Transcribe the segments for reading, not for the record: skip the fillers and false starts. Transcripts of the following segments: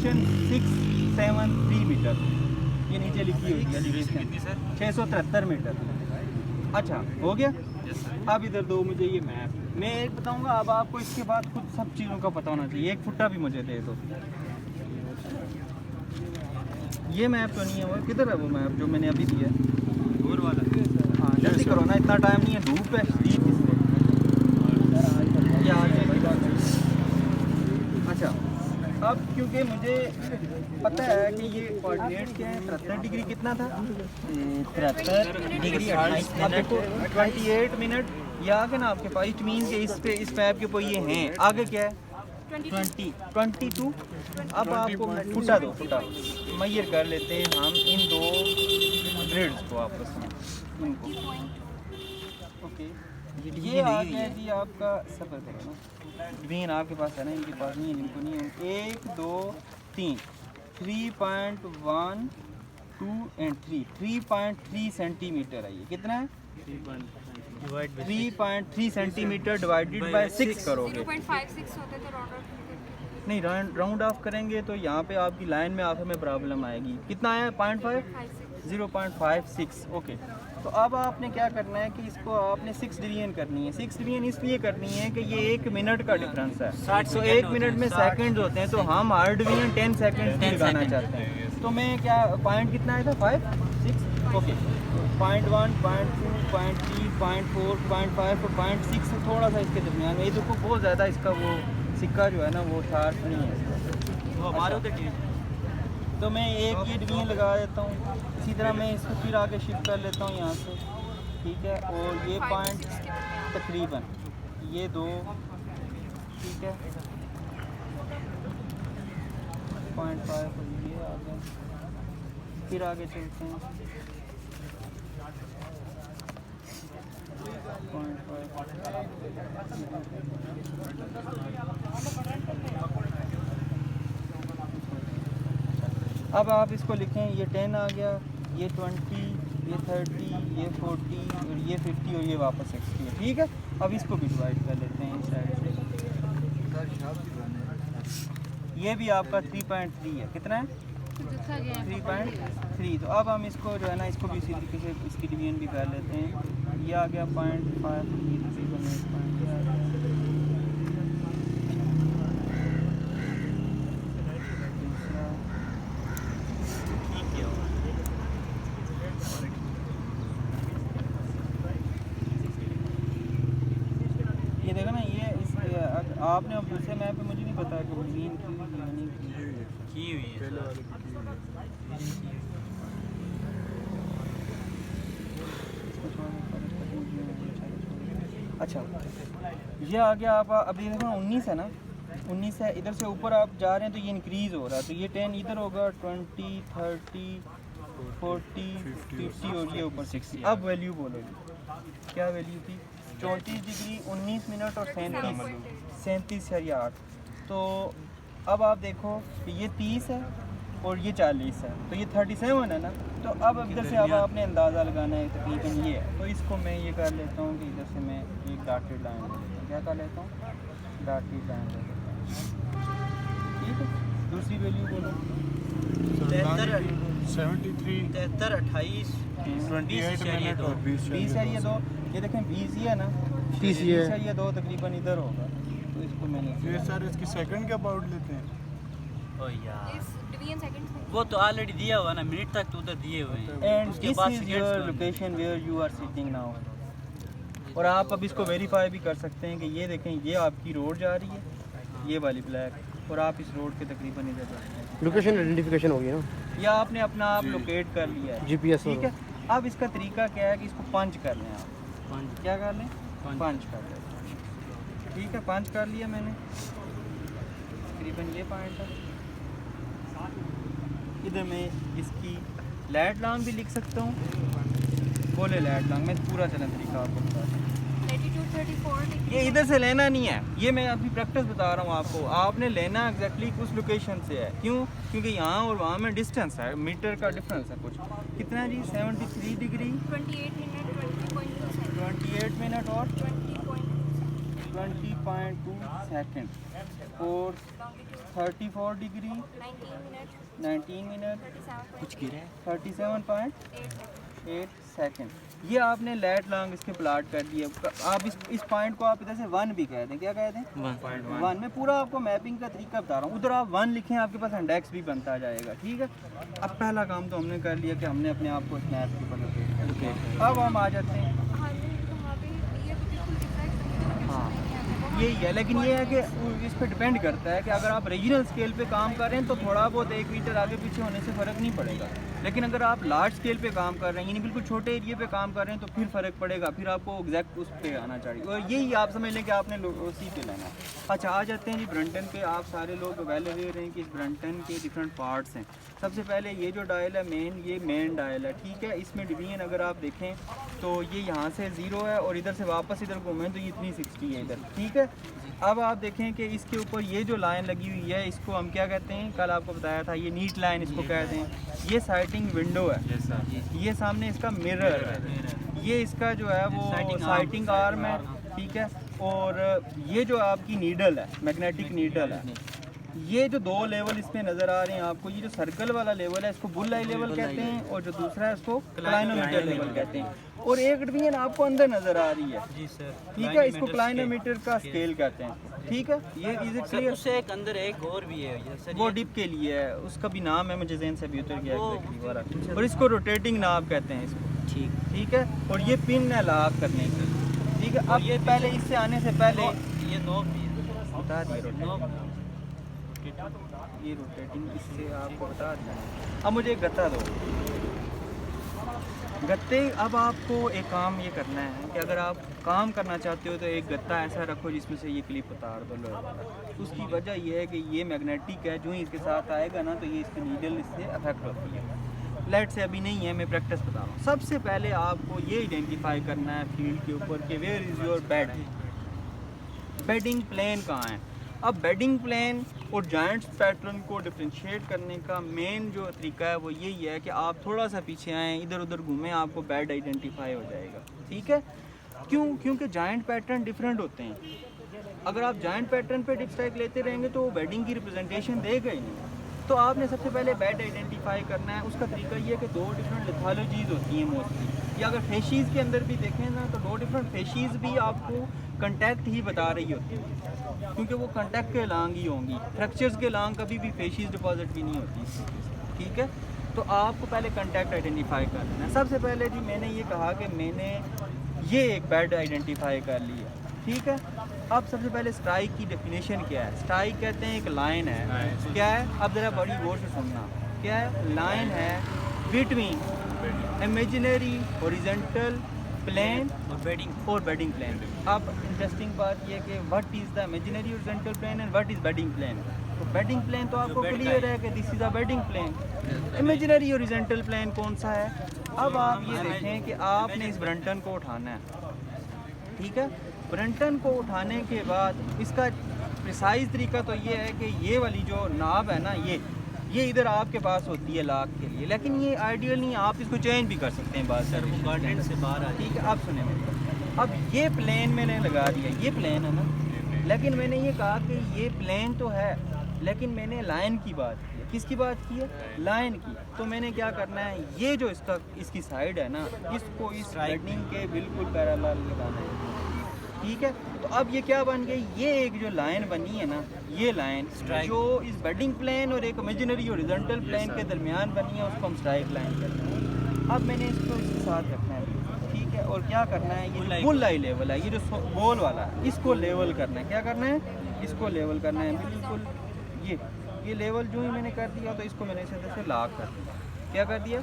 Elevation 673 metre, ये नीचे लिखी हुई है एलिवेशन 673 मीटर। अच्छा हो गया। अब इधर दो मुझे ये मैप, मैं एक बताऊंगा, अब आपको इसके बाद खुद सब चीज़ों का पता होना चाहिए। एक फुट्टा भी मुझे दे दो। ये मैप तो नहीं है, वो किधर है वो मैप जो मैंने अभी दिया है? दूर वाला। हाँ जल्दी करो ना, इतना टाइम नहीं है, धूप है शरीफ इसमें। अच्छा अब क्योंकि मुझे पता है कि ये कोऑर्डिनेट क्या है, 73 डिग्री कितना था? 73 डिग्री 28 अब देखो 28 मिनट ये आगे ना आपके पास, इट मीन के इस पे, इस मैप के ऊपर ये हैं, आगे क्या है? 22। अब आपको फुटा दो, फुटा मैयर कर लेते हैं हम इन दो ग्रिड्स को आपस में इनको। ओके ये आ गया जी आपका, सफ़र करो ना, डिवीजन आपके पास है ना, इनके पास नहीं है, इनको नहीं है। 1 2 3 3.1 2 एंड 3.3 सेंटीमीटर है ये। कितना है? 3.3 सेंटीमीटर डिवाइडेड बाय 6 करोगे। 0.56 होते तो नहीं राउंड ऑफ करेंगे तो यहाँ पे आपकी लाइन में आप में प्रॉब्लम आएगी। कितना है? 0.56। ओके तो अब आपने क्या करना है कि इसको आपने 6 डिवीजन करनी है। 6 डिवीजन इसलिए करनी है कि ये 1 मिनट का डिफरेंस है, तो 1 मिनट में सेकंड होते हैं, तो हम हर डिवीजन 10 सेकंड लगाना चाहते हैं। तो मैं क्या पॉइंट कितना आया था? 5 6। ओके 0.1 0.2 0.3 0.4 0.5 और 0.6 से थोड़ा सा इसके दरमियान में। ये देखो बहुत ज़्यादा इसका वो सिक्का जो है ना वो शार्प नहीं है वो हमारे उधर। तो मैं एक ये डिवीजन लगा देता हूँ, इसी तरह मैं इसको फिर आगे शिफ्ट कर लेता हूँ यहाँ से, ठीक है। और ये पॉइंट तकरीबन ये 2, ठीक है, 0.5 ये आगे, फिर आगे चलते हैं 0.5। अब आप इसको लिखें, ये 10 आ गया, ये 20, ये 30, ये 40 और ये 50 और ये वापस 60 है, ठीक है। अब इसको भी डिवाइड कर लेते हैं इस साइड से। ये भी आपका 3.3 है। कितना है? 3.3। तो अब हम इसको जो है ना, इसको भी इसी तरीके से इसकी डिवीजन भी कर लेते हैं। ये आ गया 0.5, ये देखो ना, ये इस आपने अब दूसरे मैप पे मुझे नहीं पता कि वो ज़मीन की हुई है। अच्छा ये आ गया। आप अभी देखो 19 है ना, 19 है, इधर से ऊपर आप जा रहे हैं तो ये इंक्रीज़ हो रहा है, तो ये 10 इधर होगा, 20 30 40 50 और ये ऊपर 60। अब वैल्यू बोलोगे, क्या वैल्यू थी? 34 डिग्री 19 मिनट और 37 या 8। तो अब आप देखो कि ये 30 है और ये 40 है, तो ये 37 है ना। तो अब इधर से अब आपने अंदाज़ा लगाना है तकरीबन ये है। तो इसको मैं ये कर लेता हूँ कि इधर से मैं एक डॉटेड लाइन ले लेता हूँ। क्या कर लेता हूँ? डॉटेड लाइन ले लेता हूँ, ठीक है। दूसरी वैल्यू बोलो। 73 28 28 मिनट और 20 है ये 2, ये देखें 20 ही है ना, 30 है ये 2 तकरीबन इधर होगा। तो इसको मैंने ये सर इसकी सेकंड के अबाउट लेते हैं। ओ यार इस डिवीजन सेकंड वो तो ऑलरेडी दिया हुआ ना, मिनट तक तो उधर दिए हुए हैं। And this is your location where you are sitting now. और आप अब इसको वेरीफाई भी कर सकते हैं कि ये देखें, ये आपकी रोड जा रही है, ये वाली ब्लैक, और आप इस रोड के तकरीबन इधर जा रहे हैं। लोकेशन आइडेंटिफिकेशन हो गई ना, या आपने अपना आप लोकेट कर लिया है, जीपीएस, ठीक है। अब इसका तरीका क्या है कि इसको पंच कर लें आप। क्या कर लें? पंच कर लें, ठीक है। पंच कर लिया मैंने, तकरीबन ये पॉइंट है। इधर मैं इसकी लैट लॉन्ग भी लिख सकता हूँ, बोले लैट लॉन्ग। मैं पूरा चला तरीका आपको बता दूँ। Latitude 34 degree. ये इधर से लेना नहीं है, ये मैं अभी प्रैक्टिस बता रहा हूँ आपको। आपने लेना एग्जैक्टली उस लोकेशन से है। क्यों? क्योंकि यहाँ और वहाँ में डिस्टेंस है, मीटर का डिफरेंस है कुछ। कितना है जी? 73 डिग्री 28 मिनट 20.2 28 मिनट और 20.2 20.2 सेकंड और 34 डिग्री 19 मिनट 19 मिनट 37.8 37.8 सेकंड। ये आपने लेट लॉन्ग इसके प्लाट कर दिए। आप इस पॉइंट को आप इधर से 1 भी कह दें, क्या कह दें 1। मैं पूरा आपको मैपिंग का तरीका बता रहा हूँ। उधर आप 1 लिखें, आपके पास इंडेक्स भी बनता जाएगा, ठीक है। अब पहला काम तो हमने कर लिया कि हमने अपने आप को स्नैप के ऊपर लोकेट कर दिया। अब हम आ जाते हैं, हाँ तो वहाँ पे ये तो बिल्कुल डिफरेंट हाँ यही है। लेकिन ये है कि इस पे डिपेंड करता है कि अगर आप रीजनल स्केल पे काम कर रहे हैं तो थोड़ा बहुत 1 मीटर आगे पीछे होने से फ़र्क नहीं पड़ेगा। लेकिन अगर आप लार्ज स्केल पे काम कर रहे हैं, यानी बिल्कुल छोटे एरिया पे काम कर रहे हैं, तो फिर फ़र्क पड़ेगा। फिर आपको एग्जैक्ट उस पे आना चाहिए, और यही आप समझ लें कि आपने उसी पे लेना है। अच्छा, आ जाते हैं जी ब्रंटन पे। आप सारे लोग वेल अवेयर हैं कि इस ब्रंटन के डिफरेंट पार्ट्स हैं। सबसे पहले ये जो डायल है मेन, ये मेन डायल है, ठीक है। इसमें डिवीजन अगर आप देखें तो ये यहाँ से 0 है, और इधर से वापस इधर घूमें तो ये 360 है इधर, ठीक है। अब आप देखें कि इसके ऊपर ये जो लाइन लगी हुई है, इसको हम क्या कहते हैं, कल आपको बताया था, ये नीट लाइन इसको कहते हैं। ये साइटिंग विंडो है, ये सामने इसका मिरर है, ये इसका जो है वो साइटिंग आर्म है, ठीक है। और ये जो आपकी नीडल है, मैग्नेटिक नीडल है। ये जो 2 लेवल इसमें नज़र आ रहे हैं आपको, ये जो सर्कल वाला लेवल है इसको बुल आई लेवल कहते हैं, और जो दूसरा है इसको क्लाइनोमीटर लेवल कहते हैं। और एक डिवीजन आपको अंदर नज़र आ रही है, जी सर, ठीक है, इसको क्लाइनोमीटर का स्केल कहते हैं, ठीक है। ये इज इट क्लियर? उससे एक अंदर एक और भी है सर, वो डिप के लिए है, उसका भी नाम है, मुझे जहन से भी उतर गया exactly। और इसको रोटेटिंग नाब कहते हैं इसको, ठीक है। और ये पिन है लॉक करने की, ठीक है। अब ये पहले इससे आने से पहले ये नॉब भी है, बता दिए नॉब ये रोटेटिंग, इससे आपको बता दिया। अब मुझे एक गत्ता दो, गत्ते। अब आपको एक काम ये करना है कि अगर आप काम करना चाहते हो तो एक गत्ता ऐसा रखो जिसमें से ये क्लिप उतार दो लोहे वाला। उसकी वजह ये है कि ये मैग्नेटिक है, जो ही इसके साथ आएगा ना तो ये इसकी नीडल इससे अफेक्ट होती है। लाइट से अभी नहीं है, मैं प्रैक्टिस बता रहा हूँ। सबसे पहले आपको ये आइडेंटिफाई करना है फील्ड के ऊपर कि where is your bed, bedding plane कहाँ है। अब बेडिंग प्लेन और जॉइंट्स पैटर्न को डिफ्रेंशिएट करने का मेन जो तरीका है वो यही है कि आप थोड़ा सा पीछे आएँ, इधर उधर घूमें, आपको बेड आइडेंटिफाई हो जाएगा, ठीक है। क्यों? क्योंकि जॉइंट पैटर्न डिफरेंट होते हैं। अगर आप जॉइंट पैटर्न पे डिप स्ट्राइक लेते रहेंगे तो वो बेडिंग की रिप्रेजेंटेशन देगा ही नहीं। तो आपने सबसे पहले बेड आइडेंटिफाई करना है। उसका तरीका ये है कि 2 डिफरेंट लिथोलॉजीज होती हैं मोस्टली, या अगर फेशीज़ के अंदर भी देखें ना तो 2 डिफरेंट फेशीज़ भी आपको कंटैक्ट ही बता रही होती है, क्योंकि वो कंटैक्ट के लॉन्ग ही होंगी। फ्रैक्चर्स के लॉन्ग कभी भी फेशीज़ डिपॉजिट भी नहीं होती, ठीक है। तो आपको पहले कंटैक्ट आइडेंटिफाई कर लेना है। सबसे पहले जी मैंने ये कहा कि मैंने ये एक बेड आइडेंटिफाई कर लिया, ठीक है। अब सबसे पहले स्ट्राइक की डेफिनेशन क्या है। स्ट्राइक कहते हैं एक लाइन है, क्या है, अब ज़रा बड़ी गौर से सुनना, क्या है, लाइन है बिटवीन इमेजिनरी हॉरिजॉन्टल प्लेन और बेडिंग प्लेन। अब इंटरेस्टिंग बात यह कि what is the imaginary horizontal plane and what is bedding plane. तो बेडिंग प्लेन तो आपको क्लियर है कि this is a bedding plane. Imaginary horizontal plane कौन सा है। अब आप ये देखें कि आपने इस ब्रंटन को उठाना है, ठीक है। ब्रंटन को उठाने के बाद इसका प्रिसाइज तरीका तो ये है कि ये वाली जो नाब है ना, ये इधर आपके पास होती है लॉक के लिए, लेकिन ये आइडियल नहीं है, आप इसको चेंज भी कर सकते हैं बात सर, वो गार्डन से बाहर आ, ठीक है। आप सुने मेरे, अब ये प्लेन मैंने लगा दिया, ये प्लेन है ना, लेकिन मैंने ये कहा कि ये प्लेन तो है, लेकिन मैंने लाइन की बात की है। किसकी बात की है? लाइन की। तो मैंने क्या करना है, ये जो इसकी साइड है ना, इसको इस बेडिंग के बिल्कुल पैरेलल लगाना है, ठीक है। तो अब ये क्या बन गई, ये एक जो लाइन बनी है ना, ये लाइन जो इस बेडिंग प्लेन और एक इमेजिनरी हॉरिजॉन्टल प्लेन के दरमियान बनी है, उसको हम स्ट्राइक लाइन कहते हैं। अब मैंने इसको इसके साथ रखना है, ठीक है। और क्या करना है, ये बुल आई लेवल है, ये जो गोल वाला है, इसको लेवल करना है। क्या करना है, इसको लेवल करना है बिल्कुल। ये लेवल जो ही मैंने कर दिया तो इसको मैंने इस तरह से लॉक कर दिया। क्या कर दिया?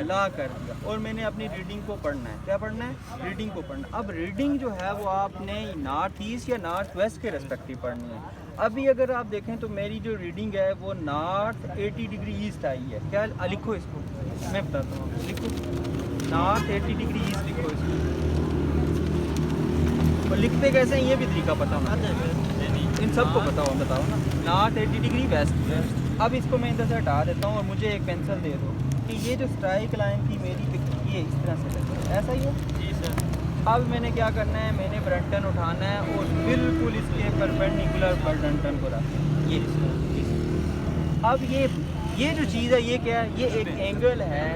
लॉक कर दिया। और मैंने अपनी रीडिंग को पढ़ना है। क्या पढ़ना है? रीडिंग को पढ़ना। अब रीडिंग जो है वो आपने नॉर्थ ईस्ट या नॉर्थ वेस्ट के रेस्पेक्टिव पढ़नी है। अभी अगर आप देखें तो मेरी जो रीडिंग है वो नॉर्थ 80 डिग्री ईस्ट आई है। क्या लिखो इसको, मैं बताता हूँ, लिखो नॉर्थ 80 डिग्री ईस्ट लिखो इसको। और लिखते कैसे हैं ये भी तरीका पता होना, इन सबको बताओ ना। North 80 degree west. अब इसको मैं इधर से हटा देता हूँ और मुझे एक पेंसिल दे दो कि ये जो स्ट्राइक लाइन थी मेरी, ये इस तरह से लगी, ऐसा ही है जी सर। अब मैंने क्या करना है, मैंने ब्रंटन उठाना है और बिल्कुल इसके परपेंडिकुलर ब्रंटन को रखना है, ये अब ये जो चीज़ है ये क्या है, ये एक एंगल है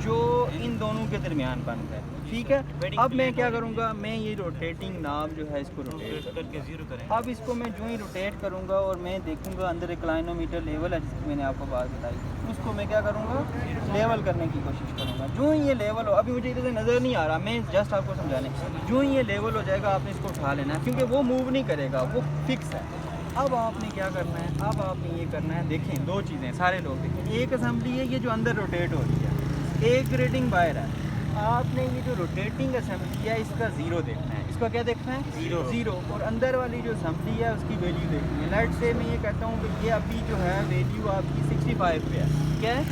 जो इन दोनों के दरमियान बनता है, ठीक है। अब मैं क्या करूँगा, मैं ये रोटेटिंग नाब जो है इसको रोटेट करके जीरो करें। अब इसको मैं जो ही रोटेट करूँगा और मैं देखूँगा अंदर एक क्लाइनोमीटर लेवल है जिसकी मैंने आपको बात बताई, उसको मैं क्या करूँगा, लेवल करने की कोशिश करूँगा। जो ही ये लेवल हो, अभी मुझे इधर से नज़र नहीं आ रहा, मैं जस्ट आपको समझाने, जो ही ये लेवल हो जाएगा आपने इसको उठा लेना है, क्योंकि वो मूव नहीं करेगा, वो फिक्स है। अब आपने क्या करना है, अब आपने ये करना है, देखें दो चीज़ें, सारे लोग देखें, एक असेंबली है ये जो अंदर रोटेट हो रही है, एक ग्रेटिंग बाहर है। आपने ये जो रोटेटिंग असेंबली है इसका ज़ीरो देखना है, इसका क्या देखना है, ज़ीरो, और अंदर वाली जो असेंबली है उसकी वैल्यू देखनी है। लेट से मैं ये कहता हूँ कि ये अभी जो है वैल्यू आपकी 65 पे है, क्या है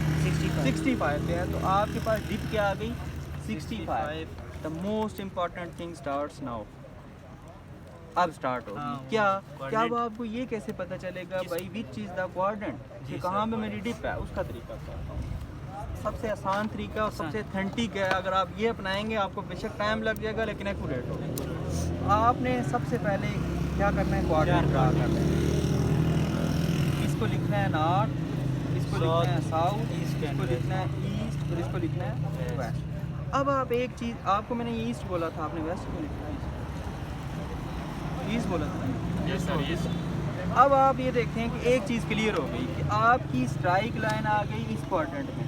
65 पे है, तो आपके पास डिप क्या आ गई 65। The most important thing starts now, अब स्टार्ट होगी। हाँ, क्या quadrant। क्या अब आपको ये कैसे पता चलेगा भाई विच इज़ द क्वाड्रेंट, कि कहाँ पे मेरी डिप है, उसका तरीका बताता हूँ। सबसे आसान तरीका और सबसे अथेंटिक है, अगर आप ये अपनाएंगे आपको बेशक टाइम लग जाएगा लेकिन एक्यूरेट होगा। आपने सबसे पहले क्या करना है, क्वाड्रेंट ड्रा करना है, इसको लिखना है नॉर्थ, इसको लिखना है साउथ, इसको लिखना है ईस्ट और इसको लिखना है वेस्ट। अब आप एक चीज़, आपको मैंने ये ईस्ट बोला था, आपने वेस्ट क्यों लिखा है, ईस्ट बोला था। अब आप ये देखें कि एक चीज़ क्लियर हो गई कि आपकी स्ट्राइक लाइन आ गई इस क्वाड्रेंट में।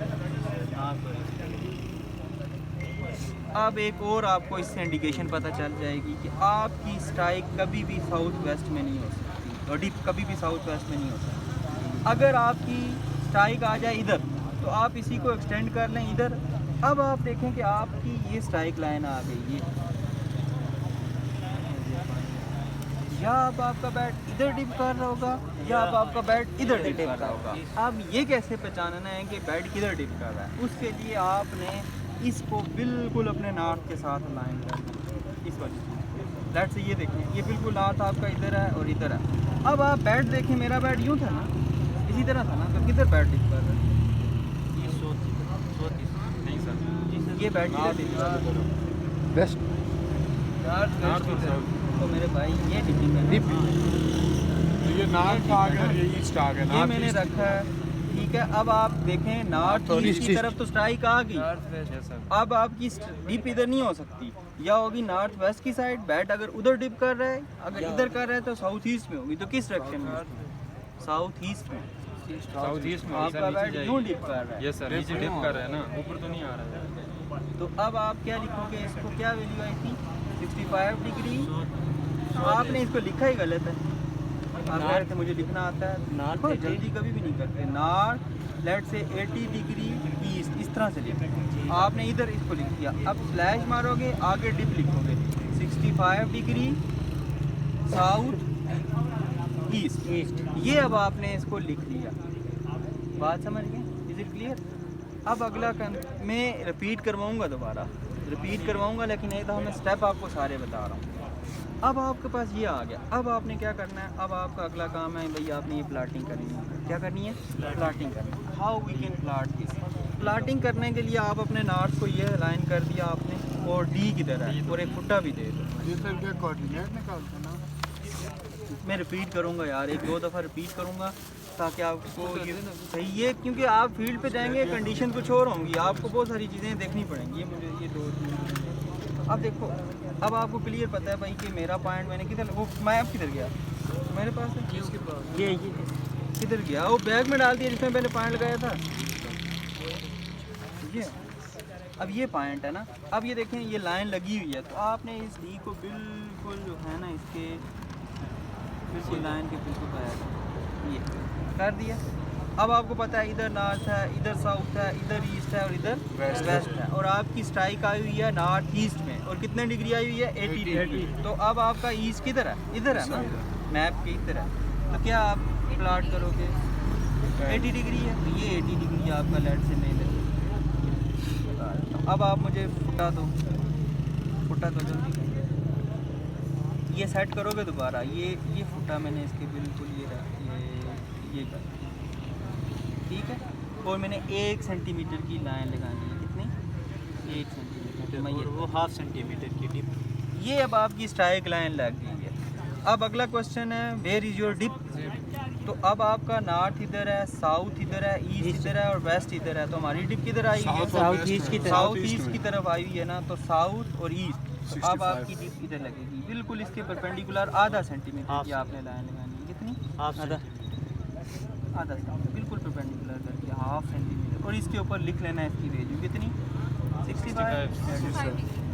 अब एक और आपको इससे इंडिकेशन पता चल जाएगी कि आपकी स्ट्राइक कभी भी साउथ वेस्ट में नहीं हो सकती और डिप कभी भी साउथ वेस्ट में नहीं हो सकती। अगर आपकी स्ट्राइक आ जाए इधर तो आप इसी को एक्सटेंड कर लें इधर। अब आप देखें कि आपकी ये स्ट्राइक लाइन आ गई, ये या अब आपका बैट इधर डिप कर रहा होगा या अब आपका बैट इधर डिप कर रहा होगा। अब ये कैसे पहचानना है कि बैट किधर डिप कर रहा है, उसके लिए आपने इसको बिल्कुल अपने नॉर्थ के साथ अलाइन करना। इस वजह बैट से ये देखें, ये बिल्कुल नॉर्थ आपका इधर है और इधर है। अब आप बैट देखें, मेरा बैट यूँ था ना, इसी तरह था ना, तो किधर बैट डिप कर रहा है, नहीं सर, ये बैट किधर डिप कर रहा है, वेस्ट तो मेरे भाई ये डिपिंग है, तो ये नॉर्थ आ गया, ये ईस्ट आ गया, ये नॉर्थ मैंने ईस्ट। रखा है, ठीक है। अब आप देखें नॉर्थ ईस्ट की तरफ तो स्ट्राइक आ गई, अब आपकी डिप इधर नहीं हो सकती, या होगी नॉर्थ वेस्ट की साइड, बैट अगर उधर डिप कर रहा है, अगर इधर कर रहा है तो साउथ ईस्ट में होगी। तो किस डायरेक्शन में, साउथ ईस्ट में, साउथ ईस्ट में आपका बैट यूँ डिप कर रहा है। यस सर, नीचे डिप कर रहा है ना, ऊपर तो नहीं आ रहा है। तो अब आप क्या लिखोगे, इसको क्या वैल्यू आई थी 65 डिग्री, आपने इसको लिखा ही गलत है। आप कह रहे थे मुझे लिखना आता है, देखो जल्दी कभी भी नहीं करते। नॉर्थ लेट से 80 डिग्री ईस्ट, इस तरह से लिखा, आपने इधर इसको लिख दिया। अब स्लैश मारोगे, आगे डिप लिखोगे 65 डिग्री साउथ ईस्ट, ये अब आपने इसको लिख दिया। बात समझ गए, इज इट क्लियर। अब अगला मैं रिपीट करवाऊँगा, दोबारा रिपीट करवाऊँगा, लेकिन एक दफ़ा मैं स्टेप आपको सारे बता रहा हूँ। अब आपके पास ये आ गया, अब आपने क्या करना है, अब आपका अगला काम है भाई, आपने ये प्लाटिंग करनी है। क्या करनी है, प्लाटिंग करनी है। How we can plot this, plotting करने के लिए आप अपने नॉर्थ को ये लाइन कर दिया आपने, और डी किधर है, और एक फुट्टा भी दे दो। ये सर क्या कोऑर्डिनेट निकालते हैं ना, मैं रिपीट करूँगा यार, एक दो दफ़ा रिपीट करूँगा ताकि आपको ये सही है, क्योंकि आप फील्ड पे जाएंगे कंडीशन कुछ और होंगी, आपको बहुत सारी चीज़ें देखनी पड़ेंगी। ये मुझे ये दो, अब देखो, अब आपको क्लियर पता है भाई कि मेरा पॉइंट मैंने किधर, वो मैप किधर गया मेरे पास है, ये किधर गया, वो बैग में डाल दिया जिसमें मैंने पॉइंट लगाया था। ये अब ये पॉइंट है ना, अब ये देखें ये लाइन लगी हुई है, तो आपने इस डी को बिल्कुल जो है ना इसके बिल्कुल लाइन के बिल्कुल बैग ये कर दिया। अब आपको पता है इधर नॉर्थ है, इधर साउथ है, इधर ईस्ट है और इधर वेस्ट है, और आपकी स्ट्राइक आई हुई है नॉर्थ ईस्ट में, और कितने डिग्री आई हुई है 80 डिग्री। तो अब आपका ईस्ट किधर है, इधर है ना, मैप के इधर है, तो क्या आप प्लाट करोगे 80 डिग्री है, तो ये 80 डिग्री आपका लेट से नहीं लगे। अब आप मुझे फुटा दो जल्दी, ये सेट करोगे दोबारा, ये फुटा मैंने इसके बिल्कुल ये कर, ठीक है। और मैंने 1 सेंटीमीटर की लाइन लगानी है, कितनी, 1 सेंटीमीटर, मैं ये वो हाफ सेंटीमीटर की डिप। ये अब आपकी स्ट्राइक लाइन लग गई है। अब अगला क्वेश्चन है, वेयर इज़ योर डिप, तो अब आपका नॉर्थ इधर है, साउथ इधर है, ईस्ट इधर है और वेस्ट इधर है, तो हमारी डिप किधर आई है? साउथ ईस्ट की साउथ ईस्ट की तरफ आई हुई है ना, तो साउथ और ईस्ट। तो अब 65 आपकी डिप इधर लगेगी, बिल्कुल इसके परपेंडिकुलर आधा सेंटीमीटर की आपने लाइन लगानी है। कितनी? आधा सेंटीमीटर, बिल्कुल परपेंडिकुलर करके हाफ सेंटीमीटर। और इसके ऊपर लिख लेना है इसकी वैल्यू कितनी? 65। 65।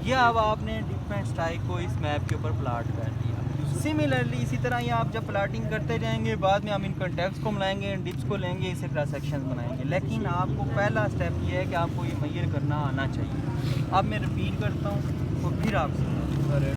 ये अब आपने डिफरेंट स्ट्राइक को इस मैप के ऊपर प्लाट कर दिया। सिमिलरली इसी तरह ये आप जब प्लाटिंग करते जाएंगे, बाद में हम इन कॉन्टेक्ट्स को मिलाएंगे, इन डिप्स को लेंगे, इसे क्रॉस सेक्शन बनाएंगे। लेकिन आपको पहला स्टेप ये है कि आपको ये मेजर करना आना चाहिए। अब मैं रिपीट करता हूँ और फिर आप